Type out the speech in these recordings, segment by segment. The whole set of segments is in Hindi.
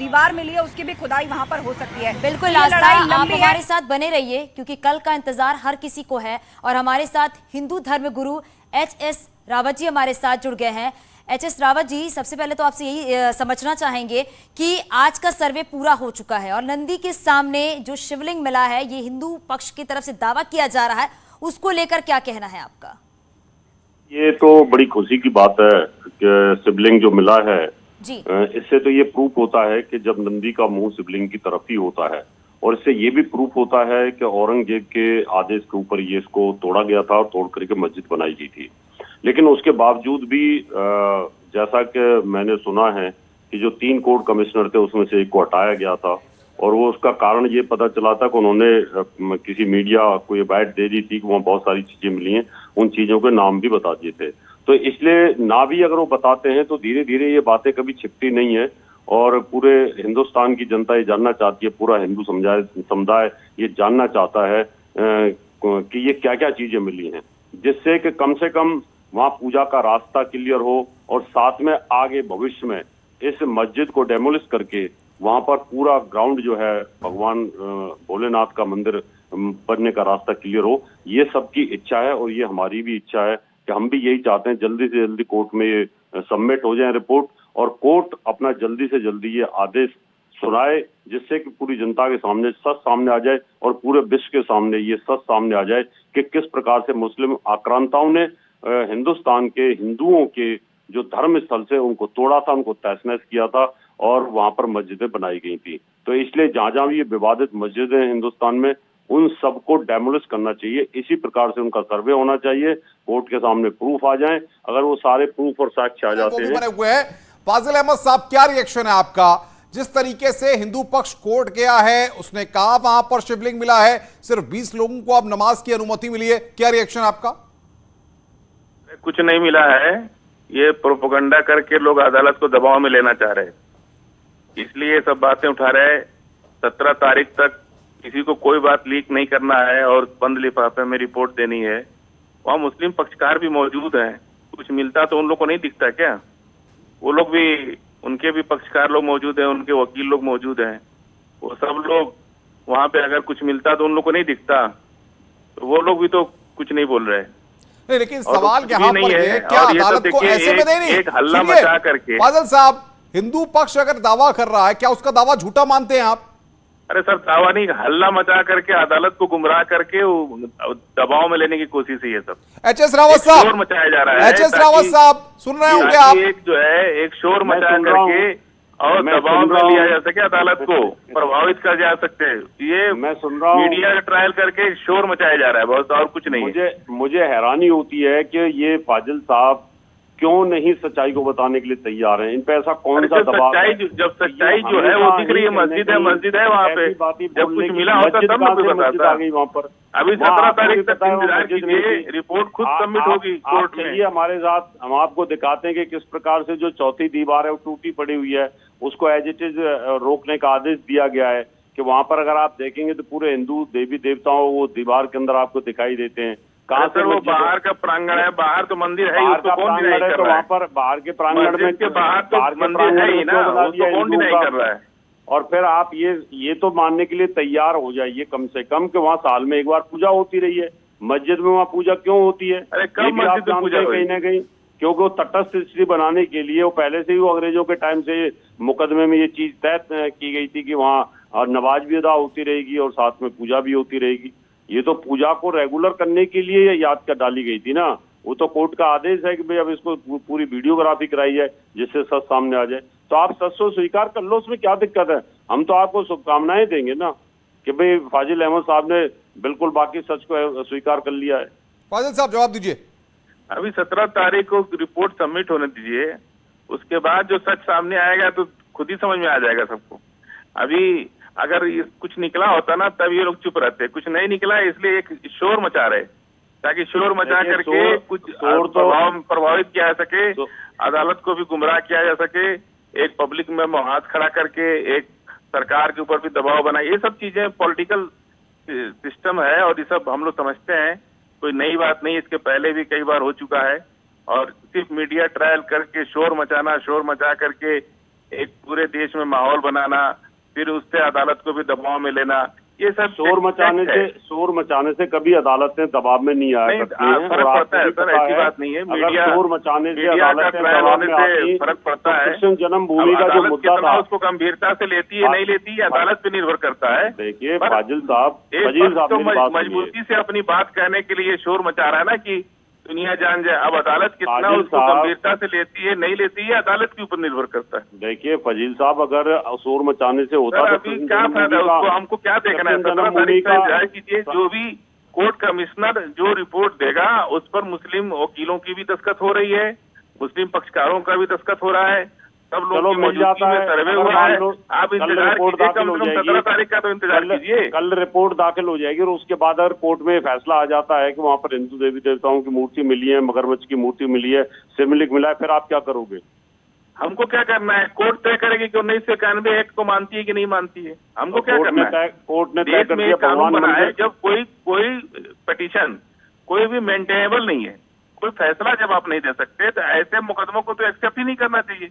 दीवार मिली है उसकी भी खुदाई वहां पर हो सकती है। बिल्कुल आस्था, आप हमारे साथ बने रहिए क्योंकि कल का इंतजार हर किसी को है। और हमारे साथ हिंदू धर्म गुरु एच.एस. रावत जी हमारे साथ जुड़ गए हैं। एच.एस. रावत जी, सबसे पहले तो आपसे यही समझना चाहेंगे कि आज का सर्वे पूरा हो चुका है और नंदी के सामने जो शिवलिंग मिला है, ये हिंदू पक्ष की तरफ से दावा किया जा रहा है, उसको लेकर क्या कहना है आपका? ये तो बड़ी खुशी की बात है कि शिवलिंग जो मिला है जी। इससे तो ये प्रूफ होता है कि जब नंदी का मुंह शिवलिंग की तरफ ही होता है, और इससे ये भी प्रूफ होता है कि औरंगजेब के आदेश के ऊपर ये इसको तोड़ा गया था और तोड़ करके मस्जिद बनाई गई थी। लेकिन उसके बावजूद भी जैसा कि मैंने सुना है कि जो 3 कोर्ट कमिश्नर थे उसमें से एक को हटाया गया था, और वो उसका कारण ये पता चला था कि उन्होंने किसी मीडिया को ये बाइट दे दी थी कि वहाँ बहुत सारी चीजें मिली हैं, उन चीजों के नाम भी बता दिए थे। तो इसलिए ना भी अगर वो बताते हैं तो धीरे धीरे ये बातें कभी छिपती नहीं है, और पूरे हिंदुस्तान की जनता ये जानना चाहती है, पूरा हिंदू समुदाय ये जानना चाहता है कि ये क्या क्या चीजें मिली हैं, जिससे कि कम से कम वहाँ पूजा का रास्ता क्लियर हो, और साथ में आगे भविष्य में इस मस्जिद को डेमोलिश करके वहां पर पूरा ग्राउंड जो है भगवान भोलेनाथ का मंदिर बनने का रास्ता क्लियर हो। ये सबकी इच्छा है और ये हमारी भी इच्छा है कि हम भी यही चाहते हैं जल्दी से जल्दी कोर्ट में ये सबमिट हो जाए रिपोर्ट, और कोर्ट अपना जल्दी से जल्दी ये आदेश सुनाए, जिससे कि पूरी जनता के सामने सच सामने आ जाए और पूरे विश्व के सामने ये सच सामने आ जाए कि किस प्रकार से मुस्लिम आक्रांताओं ने हिंदुस्तान के हिंदुओं के जो धर्म स्थल से उनको तोड़ा था, उनको तहस-नहस किया था, और वहां पर मस्जिदें बनाई गई थी। तो इसलिए जहां जहां भी ये विवादित मस्जिदें हैं हिंदुस्तान में, उन सबको डेमोलिश करना चाहिए। इसी प्रकार से उनका सर्वे होना चाहिए, कोर्ट के सामने प्रूफ आ जाएं। अगर वो सारे प्रूफ और साक्ष्य आ जाते हैं। बने हुए हैं फाजिल अहमद साहब, क्या रिएक्शन है आपका? जिस तरीके से हिंदू पक्ष कोर्ट गया है, उसने कहा वहां पर शिवलिंग मिला है, सिर्फ 20 लोगों को अब नमाज की अनुमति मिली है, क्या रिएक्शन आपका? कुछ नहीं मिला है, ये प्रोपेगेंडा करके लोग अदालत को दबाव में लेना चाह रहे हैं, इसलिए सब बातें उठा रहे हैं। 17 तारीख तक किसी को कोई बात लीक नहीं करना है और बंद लिफाफे में रिपोर्ट देनी है। वहाँ मुस्लिम पक्षकार भी मौजूद हैं, कुछ मिलता तो उन लोग को नहीं दिखता क्या? वो लोग भी, उनके भी पक्षकार लोग मौजूद हैं, उनके वकील लोग मौजूद हैं, वो सब लोग वहाँ पे अगर कुछ मिलता तो उन लोग को नहीं दिखता, तो वो लोग भी तो कुछ नहीं बोल रहे। नहीं, लेकिन सवाल यहाँ पर है, क्या और अदालत को ऐसे में नहीं? एक हल्ला मचा करके फाजिल साहब, हिंदू पक्ष अगर दावा कर रहा है, क्या उसका दावा झूठा मानते हैं आप? अरे सर, दावा नहीं, हल्ला मचा करके अदालत को गुमराह करके दबाव में लेने की कोशिश है ये सब। एच.एस. रावत साहब, शोर मचाया जा रहा है। एच.एस. रावत साहब सुन रहे होंगे आप? एक जो है एक शोर मचा करके और दबाव में लिया जा सके, अदालत को प्रभावित कर जा सकते हैं, ये मैं सुन रहा हूँ। मीडिया का ट्रायल करके शोर मचाया जा रहा है बस, और कुछ नहीं। मुझे हैरानी होती है कि ये फाजिल साहब क्यों नहीं सच्चाई को बताने के लिए तैयार हैं। इन पे ऐसा कौन सा दबाव है? जब सच्चाई जो है वो दिख रही है, मस्जिद है वहाँ पे, जब कुछ मिला होता तब मैं बताता। वहाँ पर अभी 17 तारीख तक इंतजार कीजिए, रिपोर्ट खुद सबमिट होगी कोर्ट में। चलिए हमारे साथ, हम आपको दिखाते हैं कि किस प्रकार से जो चौथी दीवार है वो टूटी पड़ी हुई है, उसको एज इट इज रोकने का आदेश दिया गया है कि वहाँ पर अगर आप देखेंगे तो पूरे हिंदू देवी देवताओं वो दीवार के अंदर आपको दिखाई देते हैं। कहाँ से वो बाहर का प्रांगण है, बाहर तो मंदिर है, उसको कौन डिनाई कर रहा है? वहाँ पर बाहर के प्रांगण में के बाहर तो मंदिर है ही ना, उसको कौन डिनाई कर रहा है? और फिर आप ये तो मानने के लिए तैयार हो जाइए कम से कम कि वहाँ साल में एक बार पूजा होती रही है। मस्जिद में वहाँ पूजा क्यों होती है? अरे कब मस्जिद में पूजा? कहीं ना कहीं क्योंकि वो तटस्थ स्थिति बनाने के लिए वो पहले से ही वो अंग्रेजों के टाइम से मुकदमे में ये चीज तय की गई थी कि वहाँ नमाज भी अदा होती रहेगी और साथ में पूजा भी होती रहेगी। ये तो पूजा को रेगुलर करने के लिए याद कर डाली गई थी ना। वो तो कोर्ट का आदेश है कि भाई अब इसको पूरी वीडियोग्राफी कराई जाए जिससे सच सामने आ जाए। तो आप सच को स्वीकार कर लो, उसमें क्या दिक्कत है? हम तो आपको शुभकामनाएं देंगे ना कि भाई फाजिल अहमद साहब ने बिल्कुल बाकी सच को स्वीकार कर लिया है। फाजिल साहब जवाब दीजिए। अभी 17 तारीख को रिपोर्ट सबमिट होने दीजिए, उसके बाद जो सच सामने आएगा तो खुद ही समझ में आ जाएगा सबको। अभी अगर कुछ निकला होता ना तब ये लोग चुप रहते, कुछ नहीं निकला इसलिए एक शोर मचा रहे, ताकि शोर मचा करके कुछ प्रभावित किया जा सके, अदालत को भी गुमराह किया जा सके, एक पब्लिक में हाथ खड़ा करके एक सरकार के ऊपर भी दबाव बनाए। ये सब चीजें पॉलिटिकल सिस्टम है और ये सब हम लोग समझते हैं, कोई नई बात नहीं, इसके पहले भी कई बार हो चुका है। और सिर्फ मीडिया ट्रायल करके शोर मचाना, शोर मचा करके एक पूरे देश में माहौल बनाना, फिर उससे अदालत को भी दबाव में लेना, ये सब शोर मचाने से कभी अदालत ने दबाव में नहीं आया करती है। फर्क पड़ता है सर, ऐसी बात नहीं है। मीडिया शोर मचाने से अदालत में दबाव में आती, फर्क पड़ता है। कृष्ण जन्मभूमि का जो मुद्दा था उसको गंभीरता से लेती है नहीं लेती है, अदालत पे निर्भर करता है। देखिए फाजिल साहब तो मजबूती से अपनी बात कहने के लिए शोर मचा रहा है ना कि दुनिया जान जाए। अब अदालत कितना उसको गंभीरता से लेती है नहीं लेती है, अदालत के ऊपर निर्भर करता है। देखिए फजील साहब, अगर शोर मचाने से होता तो अभी क्या फायदा है उसको, हमको क्या देखना है? 17 तारीख का इंतजार कीजिए, जो भी कोर्ट कमिश्नर जो रिपोर्ट देगा उस पर मुस्लिम वकीलों की भी दस्तखत हो रही है, मुस्लिम पक्षकारों का भी दस्तखत हो रहा है, सब लोग मिल जाता है। सर्वे हुआ है। आप इंतजार कीजिए, कम से कम 17 तारीख का तो इंतजार कीजिए। कल रिपोर्ट दाखिल हो जाएगी और उसके बाद अगर कोर्ट में फैसला आ जाता है कि वहाँ पर हिंदू देवी देवताओं की मूर्ति मिली है, मगरमच्छ की मूर्ति मिली है, शिवलिंग मिला है, फिर आप क्या करोगे? हमको क्या करना है? कोर्ट तय करेगी कि 1991 एक्ट को मानती है कि नहीं मानती है। हमको क्या करना है? कोर्ट ने तय कर दिया। कानून बना है, जब कोई पिटीशन कोई भी मेंटेनेबल नहीं है, कोई फैसला जब आप नहीं दे सकते तो ऐसे मुकदमों को तो एक्सेप्ट ही नहीं करना चाहिए।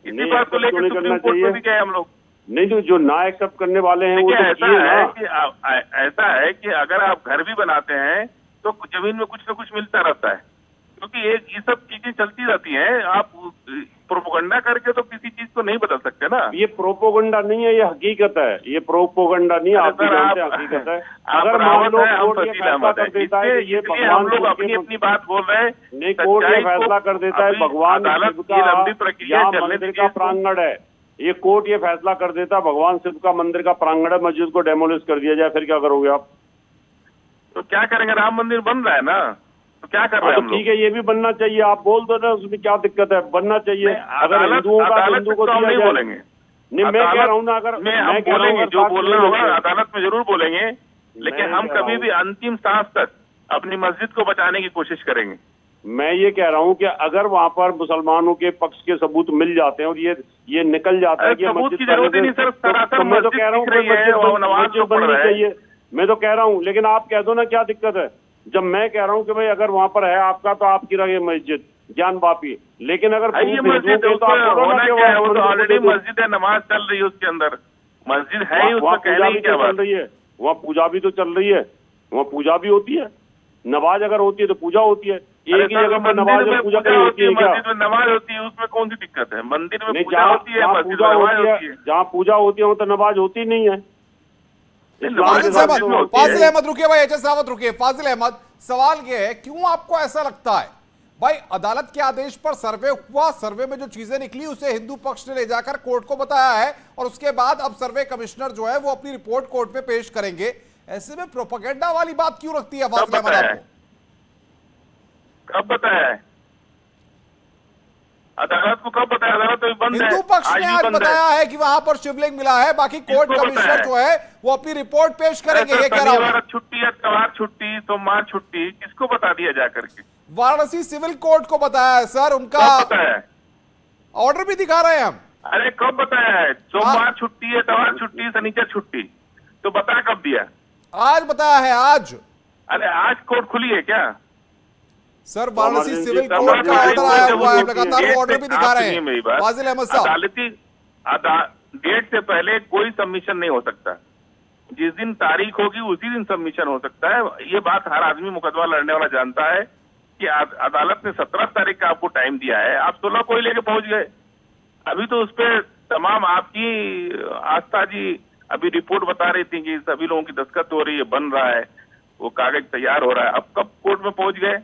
इसी बात को लेकर सुप्रीम कोर्ट में भी गए हम लोग। नहीं, जो ना एक्सेप्ट करने वाले हैं वो ऐसा है कि अगर आप घर भी बनाते हैं तो जमीन में कुछ न कुछ मिलता रहता है, क्योंकि ये सब चीजें चलती रहती हैं। आप प्रोपोगंडा करके तो किसी चीज को नहीं बदल सकते ना। ये प्रोपोगंडा नहीं है, ये हकीकत है। ये प्रोपोगंडा नहीं, आप हकीकत है। अगर मान लो कोर्ट ये फैसला कर देता है कि ये भगवान, हम लोग अपनी बात बोल रहे हैं, नहीं कोर्ट ये फैसला कर देता है भगवान शिव का यहाँ मंदिर का प्रांगण है, ये कोर्ट ये फैसला कर देता है भगवान शिव का मंदिर का प्रांगण है, मस्जिद को डेमोलिश कर दिया जाए, फिर क्या करोगे आप? तो क्या करेंगे? राम मंदिर बन रहा है ना, तो क्या कर रहे हैं? ठीक है, ये भी बनना चाहिए, आप बोल दो ना, उसमें क्या दिक्कत है? बनना चाहिए। अगर हिंदुओं का हिंदू को दिया जाए, बोलेंगे नहीं मैं कह रहा हूँ ना, अगर मैं बोलेंगे जो बोलना होगा अदालत में जरूर बोलेंगे, लेकिन हम कभी भी अंतिम सांस तक अपनी मस्जिद को बचाने की कोशिश करेंगे। मैं ये कह रहा हूँ कि अगर वहाँ पर मुसलमानों के पक्ष के सबूत मिल जाते हैं और ये निकल जाता है कि सबूत की जरूरत ही नहीं सर, तो मैं तो कह रहा हूँ बननी चाहिए, मैं तो कह रहा हूँ। लेकिन आप कह दो ना, क्या दिक्कत है? जब मैं कह रहा हूँ कि भाई अगर वहाँ पर है आपका तो आपकी रहे मस्जिद ज्ञान वापी, लेकिन अगर ये मस्जिद ऑलरेडी मस्जिद है, नमाज चल रही है उसके अंदर, मस्जिद है ही, उसमें कहने की क्या बात है? वहाँ पूजा भी तो चल रही है, वहाँ पूजा भी होती है, नमाज अगर होती है तो पूजा होती है। एक ही जगह पर नमाज और पूजा होती है, मस्जिद में नमाज होती है, उसमें कौन सी दिक्कत है? मंदिर में पूजा होती है, मस्जिद में नमाज होती है। जहाँ पूजा होती है वो तो नमाज होती नहीं है। फाजिल अहमद रुकिए भाई, एचएस रावत रुकिए। फाजिल अहमद, सवाल ये है, क्यों आपको ऐसा लगता है भाई अदालत के आदेश पर सर्वे हुआ, सर्वे में जो चीजें निकली उसे हिंदू पक्ष ने ले जाकर कोर्ट को बताया है और उसके बाद अब सर्वे कमिश्नर जो है वो अपनी रिपोर्ट कोर्ट में पेश करेंगे, ऐसे में प्रोपेगेंडा वाली बात क्यों रखती है फाजिल अहमद आपको? कब बताया है अदालत को? कब बताया? अदालत तो बंद है। हिंदू पक्ष ने आज बताया है कि वहां पर शिवलिंग मिला है, बाकी कोर्ट कमिश्नर जो है वो अपनी रिपोर्ट पेश करेंगे। ये कह रहा हूं, छुट्टी, इतवार छुट्टी, सोमवार छुट्टी, किसको बता दिया जाकर के? वाराणसी सिविल कोर्ट को बताया है सर, उनका ऑर्डर भी दिखा रहे हैं हम। अरे कब बताया है? सोमवार छुट्टी, इतवार छुट्टी, शनिचर छुट्टी, तो बता कब दिया? आज बताया है, आज। अरे आज कोर्ट खुली है क्या सर? वाराणसी सिविल कोर्ट का ऑर्डर आया हुआ है, लगातार वो ऑर्डर भी दिखा रहे हैं फाजिल अहमद साहब। अदालती डेट से पहले कोई सबमिशन नहीं हो सकता, जिस दिन तारीख होगी उसी दिन सबमिशन हो सकता है। ये बात हर आदमी मुकदमा लड़ने वाला जानता है कि अदालत ने 17 तारीख का आपको टाइम दिया है, आप 16 को ही लेके पहुंच गए। अभी तो उस पर तमाम आपकी आस्था जी अभी रिपोर्ट बता रही थी कि सभी लोगों की दस्तखत हो रही है, बन रहा है, वो कागज तैयार हो रहा है। अब कब कोर्ट में पहुंच गए?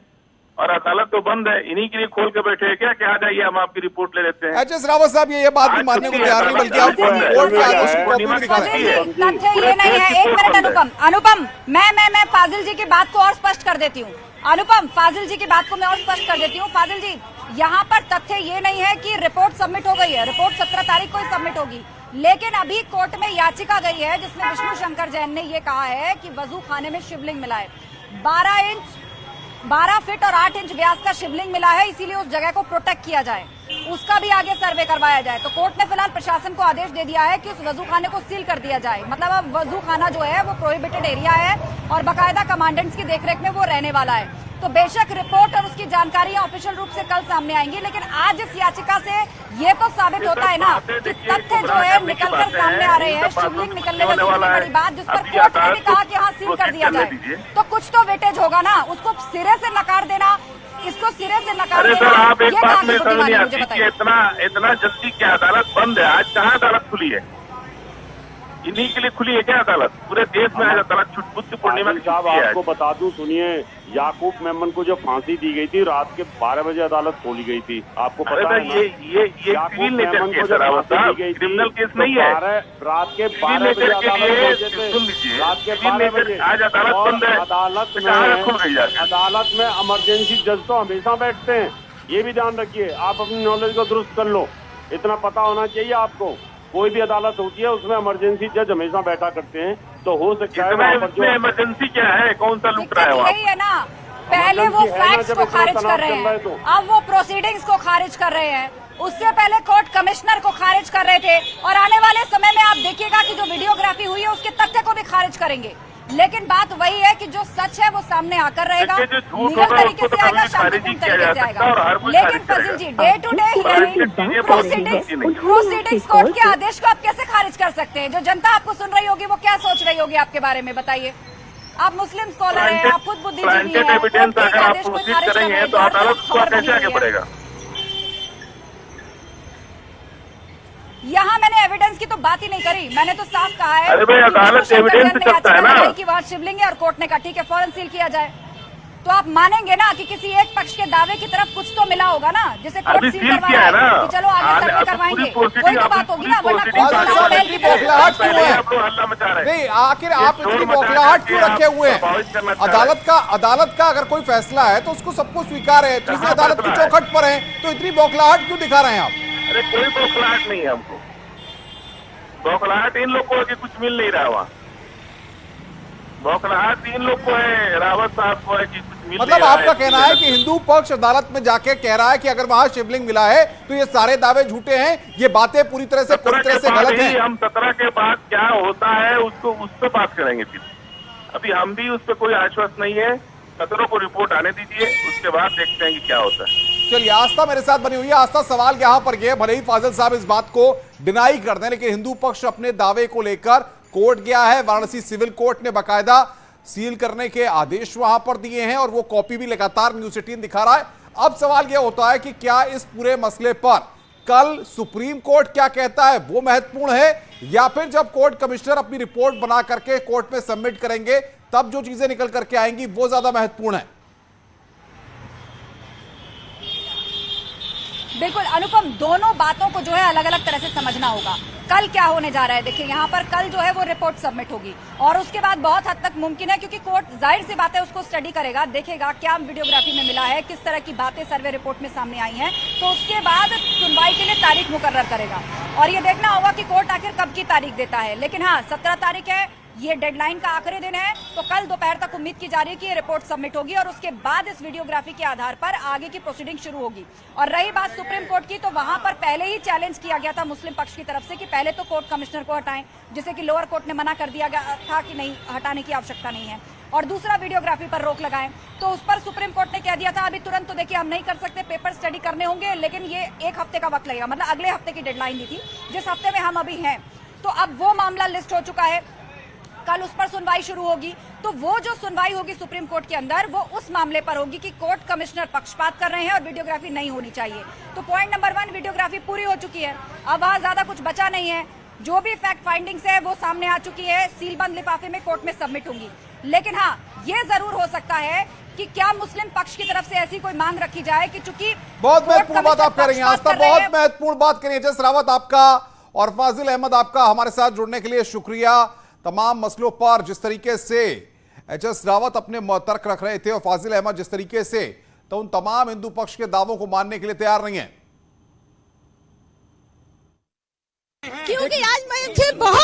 और अदालत तो बंद है, इन्हीं के लिए खोल के बैठे हैं क्या कि आ जाइए हम आपकी रिपोर्ट ले लेते हैं। एचएस रावत साहब ये बात भी मानने को तैयार नहीं, बल्कि आप कोर्ट में आदेश की कॉपी भी दिखा रहे हैं। तथ्य ये नहीं है, एक मिनट अनुपम, मैं फाजिल जी की बात को और स्पष्ट कर देती हूँ। अनुपम, फाजिल जी की बात को मैं और स्पष्ट कर देती हूँ। फाजिल जी, यहाँ पर तथ्य ये नहीं है कि रिपोर्ट सबमिट हो गई है, रिपोर्ट 17 तारीख को ही सबमिट होगी, लेकिन अभी कोर्ट में याचिका गई है जिसमें विष्णु शंकर जैन ने ये कहा है कि वजू खाने में शिवलिंग मिला है, 12 फीट और 8 इंच व्यास का शिवलिंग मिला है, इसीलिए उस जगह को प्रोटेक्ट किया जाए, उसका भी आगे सर्वे करवाया जाए। तो कोर्ट ने फिलहाल प्रशासन को आदेश दे दिया है कि उस वजू खाने को सील कर दिया जाए। मतलब अब वजू खाना जो है वो प्रोहिबिटेड एरिया है और बाकायदा कमांडेंट्स की देखरेख में वो रहने वाला है। तो बेशक रिपोर्ट और उसकी जानकारियां ऑफिशियल रूप से कल सामने आएंगी, लेकिन आज इस याचिका से ये तो साबित होता है ना कि तथ्य जो है निकलकर सामने आ रहे हैं। शिवलिंग निकलने में सबसे बड़ी बात जिस पर कोर्ट ने भी कहा कि हाँ सील कर दिया जाए, तो कुछ तो वेटेज होगा ना, उसको सिरे से नकार देना, इसको सिरे से नकार अरे देना। सर, आप एक ये बात कहाँ में की समझ नहीं बुद्धिमानी, आती मुझे कि बताइए। इतना जल्दी क्या अदालत बंद है? आज कहाँ अदालत खुली है? इन्हीं के लिए खुली है क्या अदालत? पूरे देश में आज अदालत बुद्ध पूर्णिमा की साहब छुट्टी है। आपको बता दूं, सुनिए, याकूब मेमन को जो फांसी दी गई थी रात के 12 बजे अदालत खोली गई थी, आपको अरे पता तो है ना? ये सिविल नेचर केस है रावत साहब, क्रिमिनल केस नहीं है। रात के सिविल 12 बजे नेचर के अदालत लिए पहुंचे थे। सुन लीजिए, रात के सिविल 12 नेचर बजे आज अदालत और बंद है, अदालत तो कहाँ खुल गई जाके? अदालत में इमरजेंसी जज तो हमेशा बैठते हैं, ये भी ध्यान रखिए। आप अपनी नॉलेज को दुरुस्त कर लो, इतना पता होना चाहिए आपको। कोई भी अदालत होती है उसमें इमरजेंसी जज हमेशा बैठा करते हैं, तो हो सकता है वहाँ पर इसमें इमरजेंसी क्या है? कौन सा लूट रहा है वहाँ? यही है ना, पहले वो फैक्ट्स को खारिज कर रहे हैं, अब वो प्रोसीडिंग्स को खारिज कर रहे हैं। उससे पहले कोर्ट कमिश्नर को खारिज कर रहे थे, और आने वाले समय में आप देखिएगा कि जो वीडियोग्राफी हुई है उसके तथ्य को भी खारिज करेंगे। लेकिन बात वही है कि जो सच है वो सामने आकर रहेगा, लीगल तरीके से आएगा, शांतिपूर्ण तरीके से आएगा। लेकिन Fazil ji, day to day hearing proceedings court के आदेश को आप कैसे खारिज कर सकते हैं? जो जनता आपको सुन रही होगी वो क्या सोच रही होगी आपके बारे में, बताइए। आप मुस्लिम स्कॉलर हैं, आप खुद बुद्धिजीवी हैं, एविडेंस अगर आप प्रोसीड करेंगे तो अदालत को कैसे आगे बढ़ेगा? यहाँ मैंने एविडेंस की तो बात ही नहीं करी, मैंने तो साफ कहा है। अरे भाई, अदालत एविडेंस से करता है ना कि वहाँ शिवलिंग है और कोर्ट ने कहा ठीक है फौरन सील किया जाए। तो आप मानेंगे ना कि किसी एक पक्ष के दावे की तरफ कुछ तो मिला होगा ना, जिसे कोर्ट सील करवा किया है ना, कि चलो आगे सर्वे करवाएंगे, कोई तो बात होगी ना, वरना हल्ला मचा रहे नहीं, आखिर आप इतनी बौखलाहट क्यों रखे हुए हैं? अदालत का अगर कोई फैसला है तो उसको सबको स्वीकार है, चीजें अदालत की चौखट पर है, तो इतनी बौखलाहट क्यों दिखा रहे हैं आप? अरे कोई बौखलाहट नहीं है हमको, बौखलाहट इन लोग को है कि कुछ मिल नहीं रहा वहाँ। बौखलाहट इन लोग को है, रावत साहब को है कि कुछ मिल मतलब नहीं आपका रहा कहना है कि हिंदू पक्ष अदालत में जाके कह रहा है कि अगर वहां शिवलिंग मिला है तो ये सारे दावे झूठे हैं, ये बातें पूरी तरह से गलत हैं। हम 17 के बाद क्या होता है उसको उस पर बात करेंगे फिर। अभी हम भी उस पर कोई आश्वस्त नहीं है, 17 को रिपोर्ट आने दीजिए, उसके बाद देखते हैं कि क्या होता है। चलिए, आस्था मेरे साथ बनी हुई है। आस्था, सवाल यहां पर गए, भले ही फाजिल साहब इस बात को डिनाई कर दें, लेकिन हिंदू पक्ष अपने दावे को लेकर कोर्ट गया है। वाराणसी सिविल कोर्ट ने बाकायदा सील करने के आदेश वहां पर दिए हैं और वो कॉपी भी लगातार न्यूज़ 18 दिखा रहा है। अब सवाल यह होता है कि क्या इस पूरे मसले पर कल सुप्रीम कोर्ट क्या कहता है वो महत्वपूर्ण है, या फिर जब कोर्ट कमिश्नर अपनी रिपोर्ट बना करके कोर्ट में सबमिट करेंगे तब जो चीजें निकल करके आएंगी वो ज्यादा महत्वपूर्ण है? बिल्कुल अनुपम, दोनों बातों को जो है अलग अलग तरह से समझना होगा। कल क्या होने जा रहा है, देखिए यहाँ पर कल जो है वो रिपोर्ट सबमिट होगी और उसके बाद बहुत हद तक मुमकिन है, क्योंकि कोर्ट जाहिर सी बात है उसको स्टडी करेगा, देखेगा क्या वीडियोग्राफी में मिला है, किस तरह की बातें सर्वे रिपोर्ट में सामने आई हैं, तो उसके बाद सुनवाई के लिए तारीख मुकर्रर करेगा और ये देखना होगा कि कोर्ट आखिर कब की तारीख देता है। लेकिन हाँ, 17 तारीख है, ये डेडलाइन का आखिरी दिन है, तो कल दोपहर तक उम्मीद की जा रही है कि ये रिपोर्ट सबमिट होगी और उसके बाद इस वीडियोग्राफी के आधार पर आगे की प्रोसीडिंग शुरू होगी। और रही बात सुप्रीम कोर्ट की, तो वहां पर पहले ही चैलेंज किया गया था मुस्लिम पक्ष की तरफ से कि पहले तो कोर्ट कमिश्नर को हटाएं, जिसे कि लोअर कोर्ट ने मना कर दिया गया था कि नहीं, हटाने की आवश्यकता नहीं है, और दूसरा वीडियोग्राफी पर रोक लगाएं। तो उस पर सुप्रीम कोर्ट ने कह दिया था अभी तुरंत तो देखिए हम नहीं कर सकते, पेपर स्टडी करने होंगे, लेकिन ये 1 हफ्ते का वक्त लगेगा, मतलब अगले हफ्ते की डेडलाइन दी थी, जिस हफ्ते में हम अभी हैं। तो अब वो मामला लिस्ट हो चुका है, कल उस पर सुनवाई शुरू होगी। तो वो जो सुनवाई होगी सुप्रीम कोर्ट के अंदर, वो उस मामले पर होगी कि कोर्ट कमिश्नर पक्षपात कर रहे हैं और वीडियोग्राफी नहीं होनी चाहिए। तो पॉइंट नंबर 1, वीडियोग्राफी पूरी हो चुकी है, अब वहां ज्यादा कुछ बचा नहीं है, जो भी फैक्ट फाइंडिंग्स है वो सामने आ चुकी है, सीलबंद लिफाफे में कोर्ट में सबमिट होंगी। लेकिन हाँ, ये जरूर हो सकता है कि क्या मुस्लिम पक्ष की तरफ से ऐसी कोई मांग रखी जाए कि चूंकि बहुत महत्वपूर्ण बात आप कह रही हैं आस्था, बहुत महत्वपूर्ण बात करिए। एचएस रावत आपका और फाजिल अहमद आपका हमारे साथ जुड़ने के लिए शुक्रिया। तमाम मसलों पर जिस तरीके से एचएस रावत अपने तर्क रख रहे थे और फाजिल अहमद जिस तरीके से, तो उन तमाम हिंदू पक्ष के दावों को मानने के लिए तैयार नहीं है, क्योंकि आज मुझे बहुत